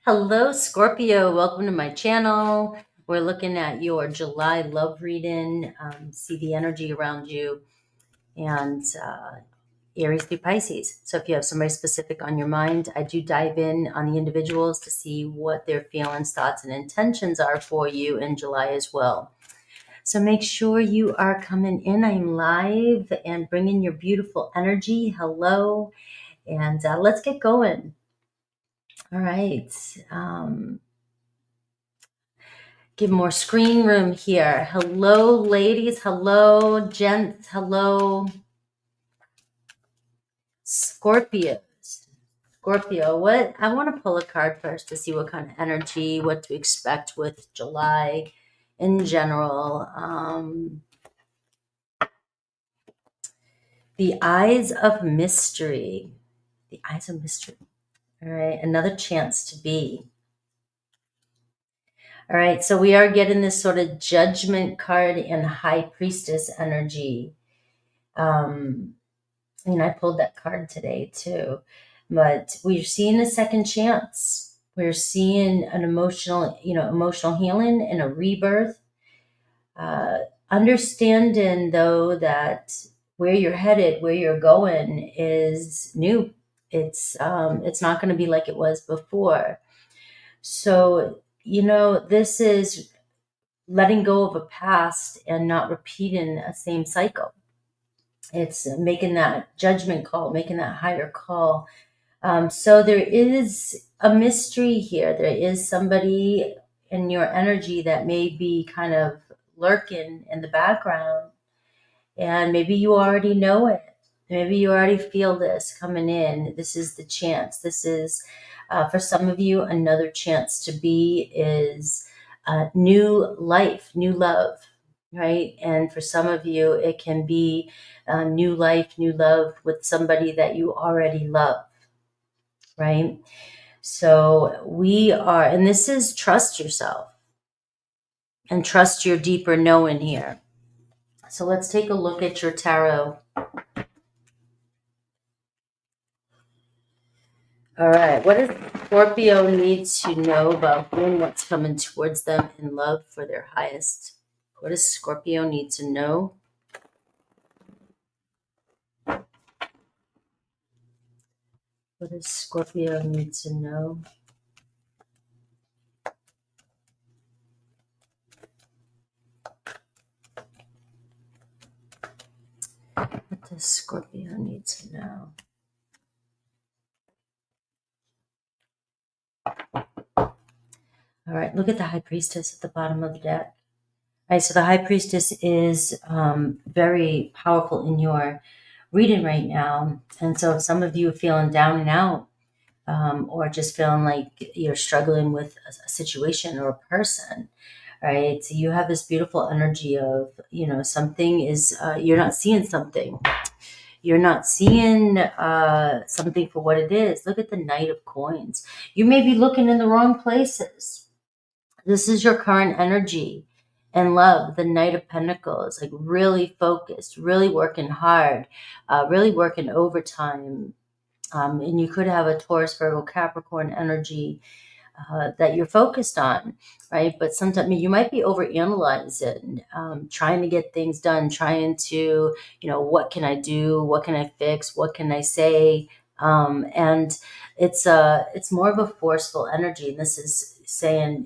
Hello, Scorpio. Welcome to my channel. We're looking at your July love reading. See the energy around you and Aries through Pisces. So if you have somebody specific on your mind, I do dive in on the individuals to see what their feelings, thoughts, and intentions are for you in July as well. So make sure you are coming in. I'm live and bringing your beautiful energy. Hello. And let's get going. All right. Give more screen room here. Hello, ladies. Hello, gents. Hello, Scorpios. Scorpio, what? I want to pull a card first to see what kind of energy, what to expect with July in general. The Eyes of Mystery. The Eyes of Mystery. All right, another chance to be. All right, so we are getting this sort of Judgment card and High Priestess energy. I pulled that card today too, but we're seeing a second chance. We're seeing an emotional healing and a rebirth. Understanding though that where you're headed, where you're going is new. It's not going to be like it was before. So, this is letting go of a past and not repeating a same cycle. It's making that judgment call, making that higher call. So there is a mystery here. There is somebody in your energy that may be kind of lurking in the background. And maybe you already know it. Maybe you already feel this coming in. This is the chance. This is, for some of you, another chance to be is new life, new love, right? And for some of you, it can be new life, new love with somebody that you already love, right? So we are, and this is trust yourself and trust your deeper knowing here. So let's take a look at your tarot. All right, what does Scorpio need to know about doing what's coming towards them in love for their highest? What does Scorpio need to know? What does Scorpio need to know? What does Scorpio need to know? All right, look at the High Priestess at the bottom of the deck. All right, so the High Priestess is very powerful in your reading right now. And so if some of you are feeling down and out, or just feeling like you're struggling with a situation or a person, right? So you have this beautiful energy of, something is, you're not seeing something. You're not seeing something for what it is. Look at the Knight of Coins. You may be looking in the wrong places. This is your current energy and love, the Knight of Pentacles, like really focused, really working hard, really working overtime. And you could have a Taurus, Virgo, Capricorn energy that you're focused on, right? But sometimes you might be overanalyzing, trying to get things done, trying to, what can I do? What can I fix? What can I say? And it's more of a forceful energy. And this is saying,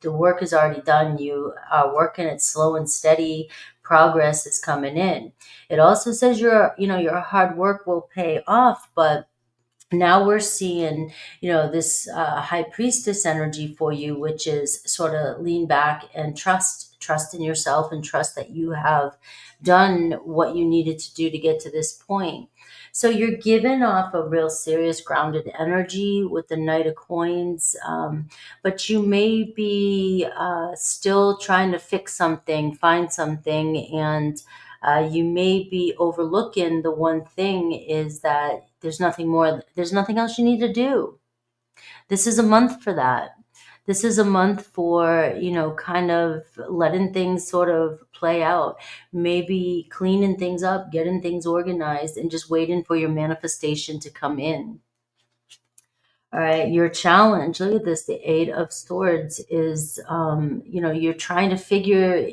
the work is already done. You are working it slow and steady. Progress is coming in. It also says your hard work will pay off, but now we're seeing, this High Priestess energy for you, which is sort of lean back and trust in yourself and trust that you have done what you needed to do to get to this point. So you're giving off a real serious grounded energy with the Knight of Coins, but you may be still trying to fix something, find something, and you may be overlooking the one thing is that there's nothing else you need to do. This is a month for that. This is a month for, kind of letting things sort of play out, maybe cleaning things up, getting things organized, and just waiting for your manifestation to come in. All right, your challenge, look at this, the Eight of Swords is, you're trying to figure,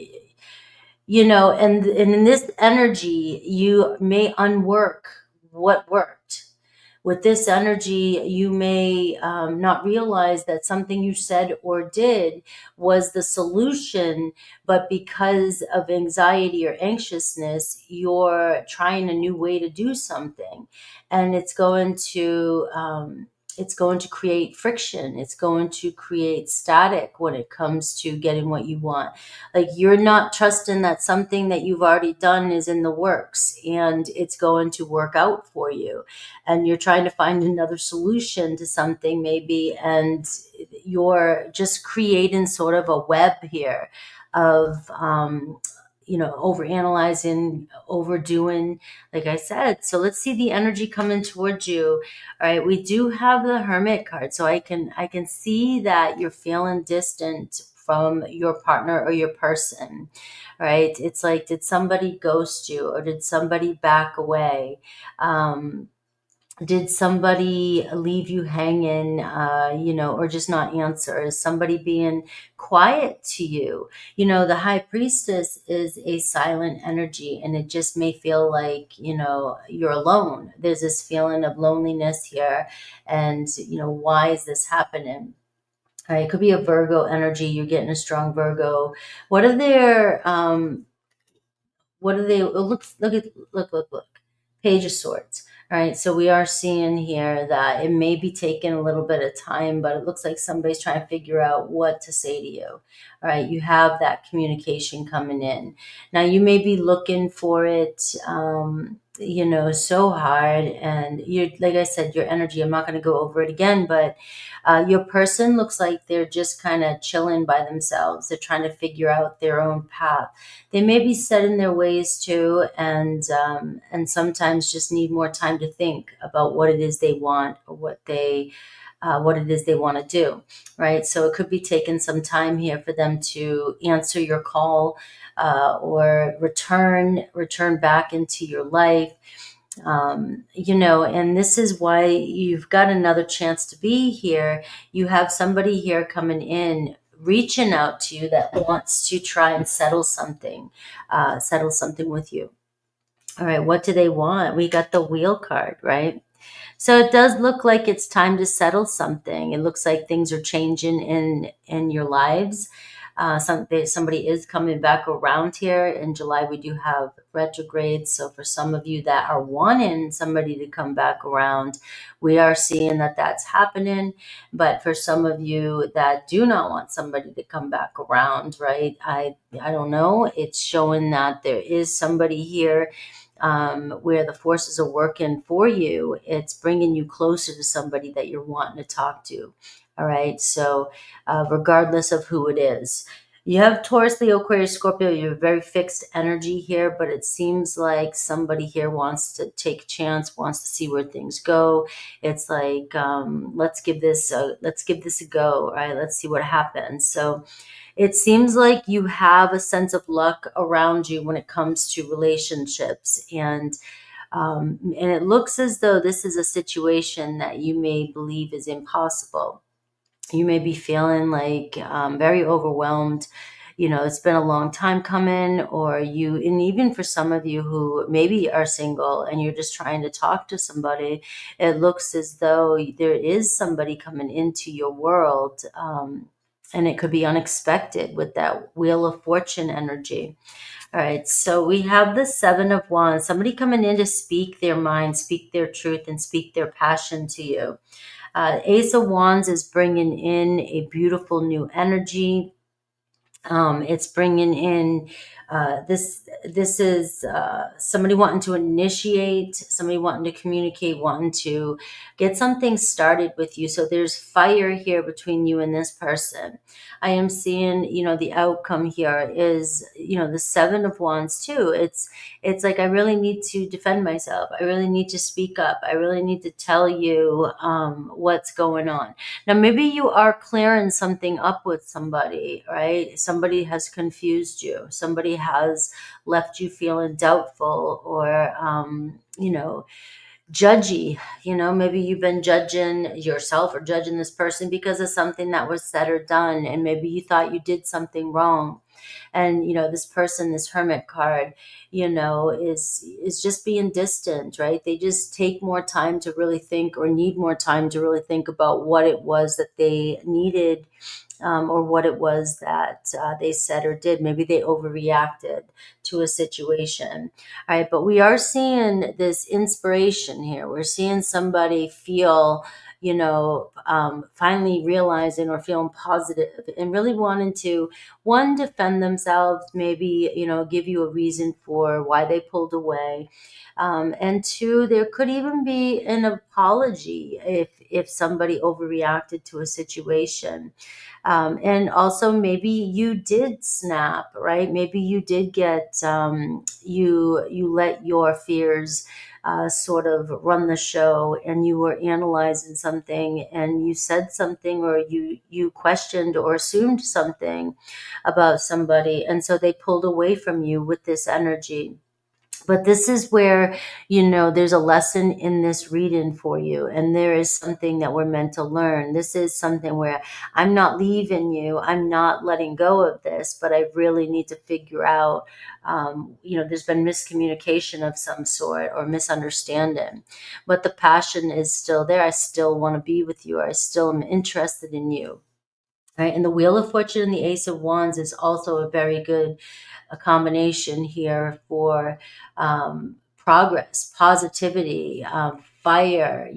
and in this energy, you may unwork what worked. With this energy, you may not realize that something you said or did was the solution, but because of anxiety or anxiousness, you're trying a new way to do something, and it's going to create friction. It's going to create static when it comes to getting what you want. Like, you're not trusting that something that you've already done is in the works and it's going to work out for you, and you're trying to find another solution to something maybe, and you're just creating sort of a web here of overanalyzing, overdoing, like I said. So let's see the energy coming towards you. All right, we do have the Hermit card, so I can see that you're feeling distant from your partner or your person. Right, it's like, did somebody ghost you, or did somebody back away? Did somebody leave you hanging, or just not answer? Is somebody being quiet to you? The High Priestess is a silent energy, and it just may feel like, you're alone. There's this feeling of loneliness here. And, why is this happening? All right, it could be a Virgo energy. You're getting a strong Virgo. What are their, look, Page of Swords. All right, so we are seeing here that it may be taking a little bit of time, but it looks like somebody's trying to figure out what to say to you. All right, you have that communication coming in. Now, you may be looking for it, so hard. And you, like I said, your energy, I'm not going to go over it again, but your person looks like they're just kind of chilling by themselves. They're trying to figure out their own path. They may be set in their ways too, and sometimes just need more time to think about what it is they want, or what it is they want to do, right? So it could be taking some time here for them to answer your call, or return back into your life. And this is why you've got another chance to be here. You have somebody here coming in, reaching out to you, that wants to try and settle something with you. All right, what do they want? We got the Wheel card, right? So it does look like it's time to settle something. It looks like things are changing in your lives. Somebody is coming back around here. In July, we do have retrograde. So for some of you that are wanting somebody to come back around, we are seeing that that's happening. But for some of you that do not want somebody to come back around, right? I don't know. It's showing that there is somebody here, where the forces are working for you. It's bringing you closer to somebody that you're wanting to talk to. All right. So regardless of who it is, you have Taurus, Leo, Aquarius, Scorpio. You have very fixed energy here, but it seems like somebody here wants to take a chance, wants to see where things go. It's like, let's give this a go. All right. Let's see what happens. So it seems like you have a sense of luck around you when it comes to relationships. And it looks as though this is a situation that you may believe is impossible. You may be feeling like very overwhelmed. It's been a long time coming, and even for some of you who maybe are single and you're just trying to talk to somebody, it looks as though there is somebody coming into your world. And it could be unexpected with that Wheel of Fortune energy. All right, so we have the Seven of Wands, somebody coming in to speak their mind, speak their truth, and speak their passion to you. Ace of Wands is bringing in a beautiful new energy. It's bringing in this is somebody wanting to initiate, somebody wanting to communicate, wanting to get something started with you. So there's fire here between you and this person. I am seeing, the outcome here is, the Seven of Wands too. It's like, I really need to defend myself. I really need to speak up. I really need to tell you what's going on. Now, maybe you are clearing something up with somebody, right? Somebody has confused you. Somebody has left you feeling doubtful, or, judgy. Maybe you've been judging yourself or judging this person because of something that was said or done, and maybe you thought you did something wrong. And this person, this hermit card, is just being distant, right? They just take more time to really think, or need more time to really think about what it was that they needed, or what it was that they said or did. Maybe they overreacted to a situation. All right, but we are seeing this inspiration here. We're seeing somebody feel, finally realizing or feeling positive and really wanting to, one, defend themselves, maybe, give you a reason for why they pulled away. And two, there could even be an apology if somebody overreacted to a situation. And also maybe you did snap, right? Maybe you did get, you let your fears sort of run the show, and you were analyzing something and you said something, or you questioned or assumed something about somebody, and so they pulled away from you with this energy. But this is where, there's a lesson in this reading for you. And there is something that we're meant to learn. This is something where I'm not leaving you. I'm not letting go of this, but I really need to figure out, there's been miscommunication of some sort or misunderstanding. But the passion is still there. I still want to be with you. I still am interested in you. Right? And the Wheel of Fortune and the Ace of Wands is also a very good a combination here for progress, positivity, fire.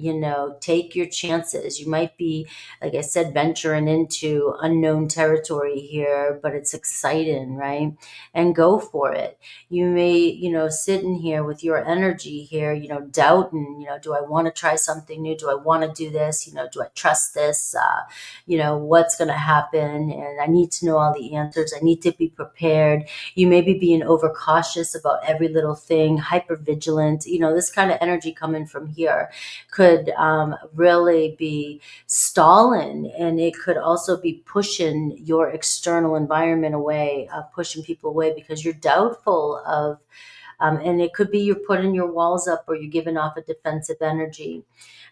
Take your chances. You might be, like I said, venturing into unknown territory here, but it's exciting, right? And go for it. You may, sit in here with your energy here, doubting, do I want to try something new? Do I want to do this? Do I trust this? What's going to happen? And I need to know all the answers. I need to be prepared. You may be being overcautious about every little thing, hyper vigilant. This kind of energy coming from here could really be stalling, and it could also be pushing your external environment away, pushing people away because you're doubtful of, and it could be you're putting your walls up, or you're giving off a defensive energy.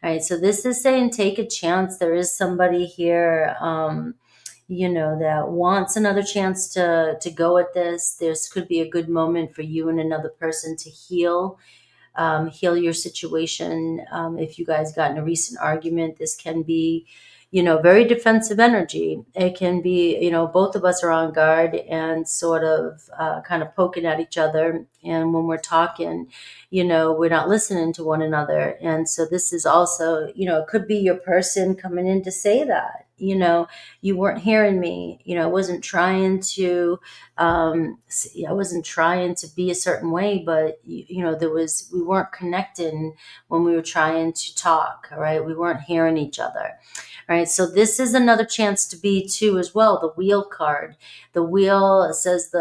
All right, so this is saying take a chance. There is somebody here, that wants another chance to go at this. This could be a good moment for you and another person to heal your situation. If you guys got in a recent argument, this can be, very defensive energy. It can be, both of us are on guard and sort of kind of poking at each other. And when we're talking, we're not listening to one another. And so this is also, it could be your person coming in to say that, you weren't hearing me. I wasn't trying to, I wasn't trying to be a certain way, but we weren't connecting when we were trying to talk. All right, we weren't hearing each other. All right, so this is another chance to be too as well. The Wheel card. The Wheel says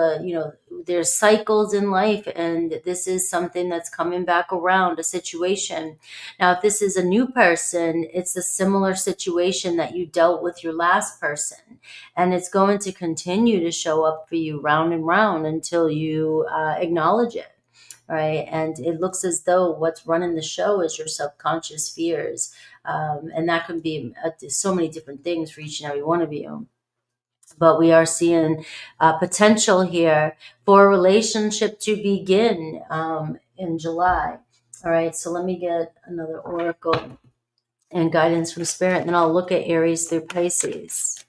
there's cycles in life, and this is something that's coming back around, a situation. Now, if this is a new person, it's a similar situation that you dealt with your last person, and it's going to continue to show up for you round and round until you acknowledge it. Right. And it looks as though what's running the show is your subconscious fears. And that can be so many different things for each and every one of you. But we are seeing potential here for a relationship to begin in July. All right. So let me get another oracle and guidance from Spirit, and then I'll look at Aries through Pisces.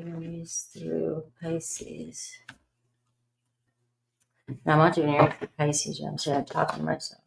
Aries through Pisces. Now, I'm not doing Aries through Pisces. I'm sorry, I'm talking to myself.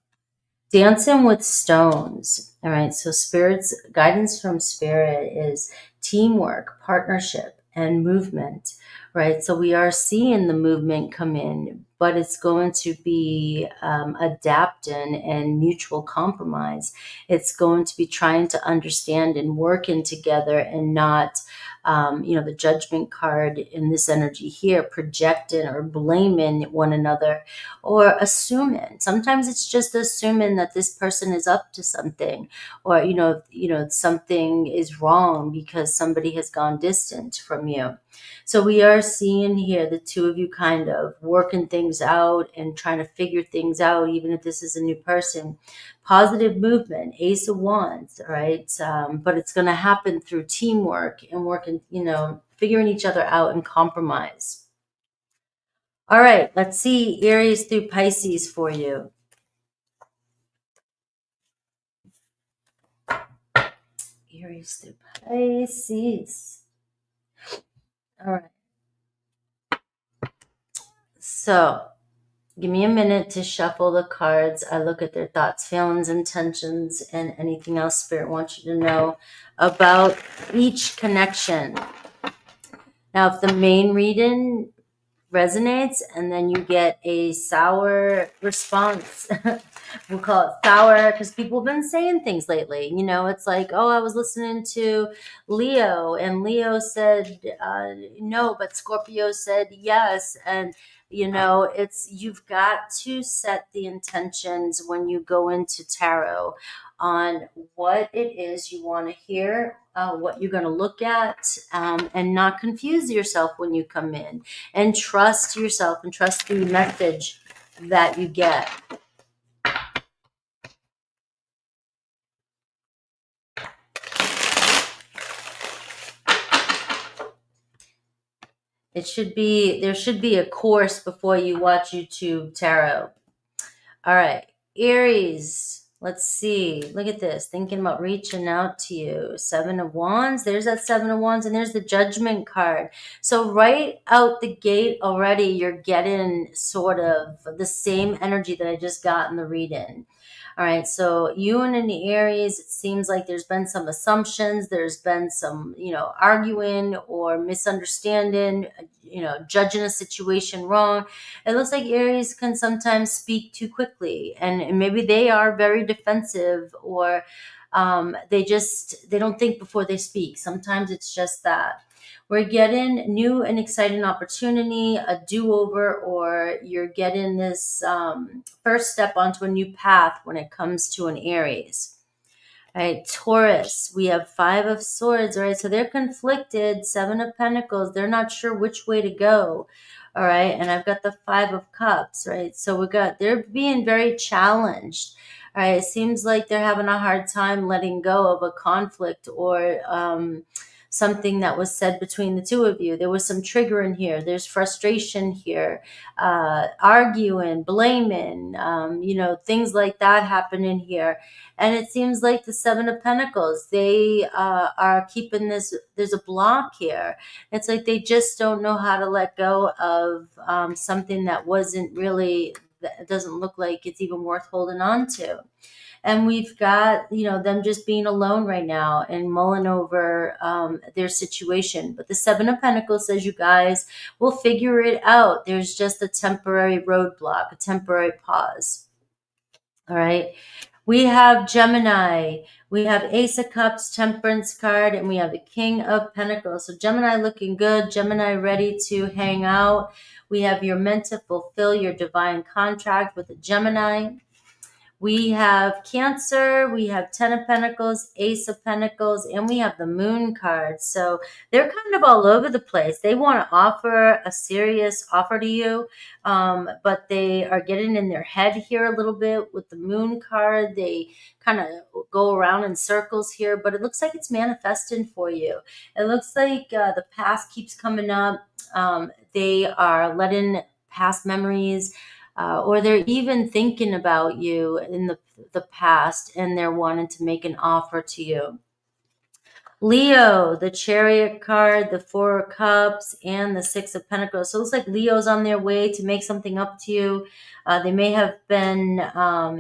Dancing with stones. All right. So Spirit's guidance from Spirit is teamwork, partnership, and movement. right? So we are seeing the movement come in, but it's going to be adapting and mutual compromise. It's going to be trying to understand and working together, and not, the judgment card in this energy here, projecting or blaming one another or assuming. Sometimes it's just assuming that this person is up to something, or something is wrong because somebody has gone distant from you. So we are seeing here the two of you kind of working things out and trying to figure things out, even if this is a new person. Positive movement, Ace of Wands, all right? But it's going to happen through teamwork and working, figuring each other out and compromise. All right, let's see Aries through Pisces for you. Aries through Pisces. All right. So give me a minute to shuffle the cards. I look at their thoughts, feelings, intentions, and anything else Spirit wants you to know about each connection. Now, if the main reading resonates and then you get a sour response, we'll call it sour because people have been saying things lately. It's like, oh, I was listening to Leo and Leo said no, but Scorpio said yes. And you've got to set the intentions when you go into tarot on what it is you want to hear, what you're going to look at, and not confuse yourself when you come in, and trust yourself and trust the message that you get. There should be a course before you watch YouTube tarot. All right, Aries. Let's see. Look at this. Thinking about reaching out to you. 7 of Wands. There's that 7 of Wands, and there's the Judgment card. So right out the gate already, you're getting sort of the same energy that I just got in the reading. All right, so you and in the Aries, it seems like there's been some assumptions. There's been some, arguing or misunderstanding, judging a situation wrong. It looks like Aries can sometimes speak too quickly, and maybe they are very defensive, or they don't think before they speak. Sometimes it's just that. We're getting new and exciting opportunity, a do-over, or you're getting this first step onto a new path when it comes to an Aries. All right, Taurus, we have 5 of Swords, all right? So they're conflicted, 7 of Pentacles. They're not sure which way to go, all right? And I've got the 5 of Cups, right? So they're being very challenged, all right? It seems like they're having a hard time letting go of a conflict or something that was said between the two of you. There was some triggering here. There's frustration here, arguing, blaming, things like that happening here. And it seems like the 7 of Pentacles, they are keeping this, there's a block here. It's like they just don't know how to let go of something that wasn't really, that doesn't look like it's even worth holding on to. And we've got, them just being alone right now and mulling over their situation. But the 7 of Pentacles says, you guys will figure it out. There's just a temporary roadblock, a temporary pause. All right. We have Gemini. We have Ace of Cups, Temperance card, and we have the King of Pentacles. So Gemini looking good. Gemini ready to hang out. We have you're meant to fulfill your divine contract with a Gemini. We have Cancer, we have 10 of Pentacles, Ace of Pentacles, and we have the Moon card. So they're kind of all over the place. They want to offer a serious offer to you, but they are getting in their head here a little bit with the Moon card. They kind of go around in circles here, but it looks like it's manifesting for you. It looks like the past keeps coming up. They are letting past memories or they're even thinking about you in the past, and they're wanting to make an offer to you. Leo, the Chariot card, the Four of Cups, and the Six of Pentacles. So it looks like Leo's on their way to make something up to you. They may have been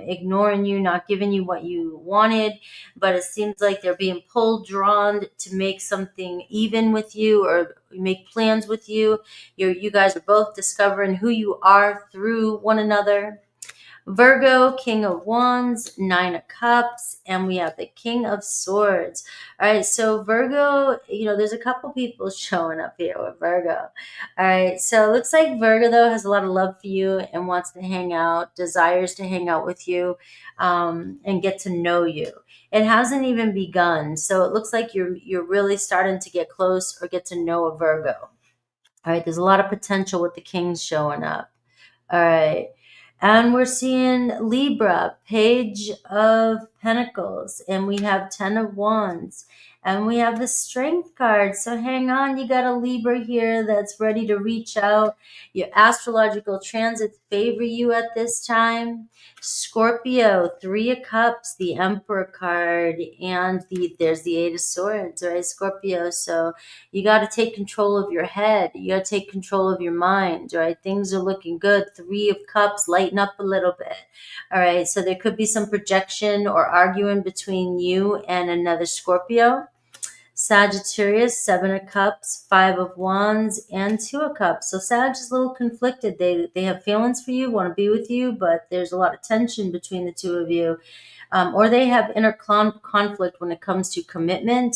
ignoring you, not giving you what you wanted, but it seems like they're being pulled, drawn to make something even with you or make plans with you. You guys are both discovering who you are through one another. Virgo, King of Wands, Nine of Cups, and we have the King of Swords. All right, so Virgo, there's a couple people showing up here with Virgo. All right, so it looks like Virgo, though, has a lot of love for you and wants to hang out, desires to hang out with you and get to know you. It hasn't even begun, so it looks like you're really starting to get close or get to know a Virgo. All right, there's a lot of potential with the Kings showing up. All right. And we're seeing Libra, Page of Pentacles, and we have 10 of Wands, and we have the Strength card. So hang on, you got a Libra here that's ready to reach out. Your astrological transits favor you at this time. Scorpio, Three of Cups, the Emperor card, and there's the Eight of Swords, right, Scorpio? So you got to take control of your head. You got to take control of your mind, right? Things are looking good. Three of Cups, lighten up a little bit. All right, so there could be some projection or arguing between you and another Scorpio. Sagittarius, Seven of Cups, Five of Wands, and Two of Cups. So Sag is a little conflicted. They have feelings for you, want to be with you, but there's a lot of tension between the two of you. Or they have inner conflict when it comes to commitment.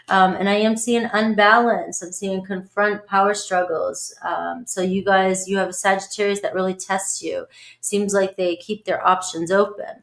And I am seeing unbalance. I'm seeing confront power struggles. So you guys, you have a Sagittarius that really tests you. Seems like they keep their options open.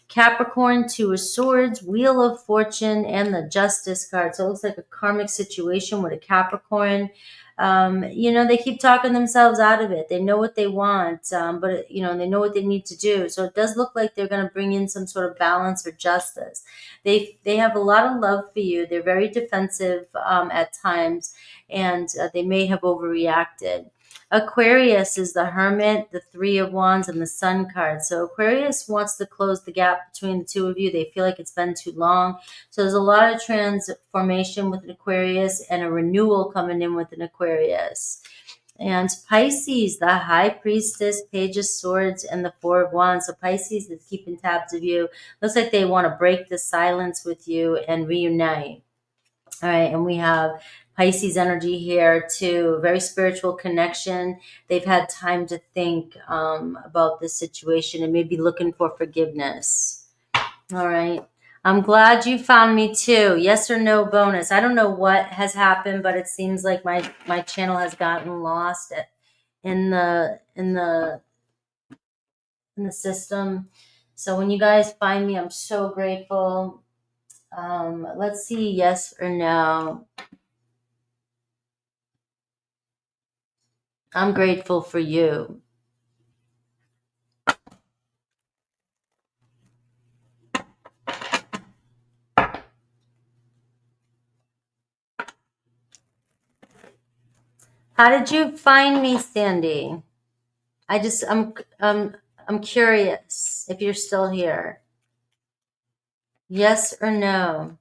Capricorn, Two of Swords, Wheel of Fortune, and the Justice card. So it looks like a karmic situation with a Capricorn. They keep talking themselves out of it. They know what they want, but they know what they need to do. So it does look like they're going to bring in some sort of balance or justice. They have a lot of love for you. They're very defensive at times, and they may have overreacted. Aquarius is the Hermit, the Three of Wands, and the Sun card. So Aquarius wants to close the gap between the two of you. They feel like it's been too long. So there's a lot of transformation with an Aquarius and a renewal coming in with an Aquarius. And Pisces, the High Priestess, Page of Swords, and the Four of Wands. So Pisces is keeping tabs of you. Looks like they want to break the silence with you and reunite. All right, and we have Pisces energy here too, very spiritual connection. They've had time to think about this situation and maybe looking for forgiveness. All right. I'm glad you found me too. Yes or no bonus. I don't know what has happened, but it seems like my channel has gotten lost in the system. So when you guys find me, I'm so grateful. Let's see, yes or no. I'm grateful for you. How did you find me, Sandy? I'm curious if you're still here. Yes or no?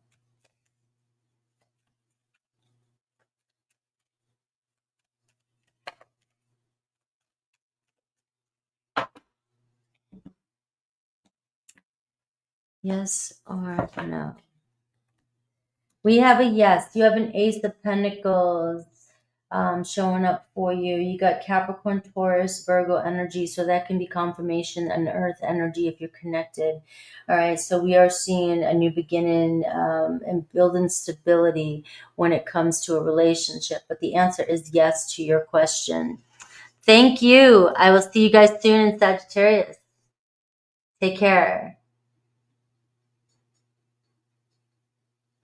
Yes or no? We have a yes. You have an Ace of Pentacles showing up for you. You got Capricorn, Taurus, Virgo energy. So that can be confirmation and Earth energy if you're connected. All right. So we are seeing a new beginning and building stability when it comes to a relationship. But the answer is yes to your question. Thank you. I will see you guys soon in Sagittarius. Take care.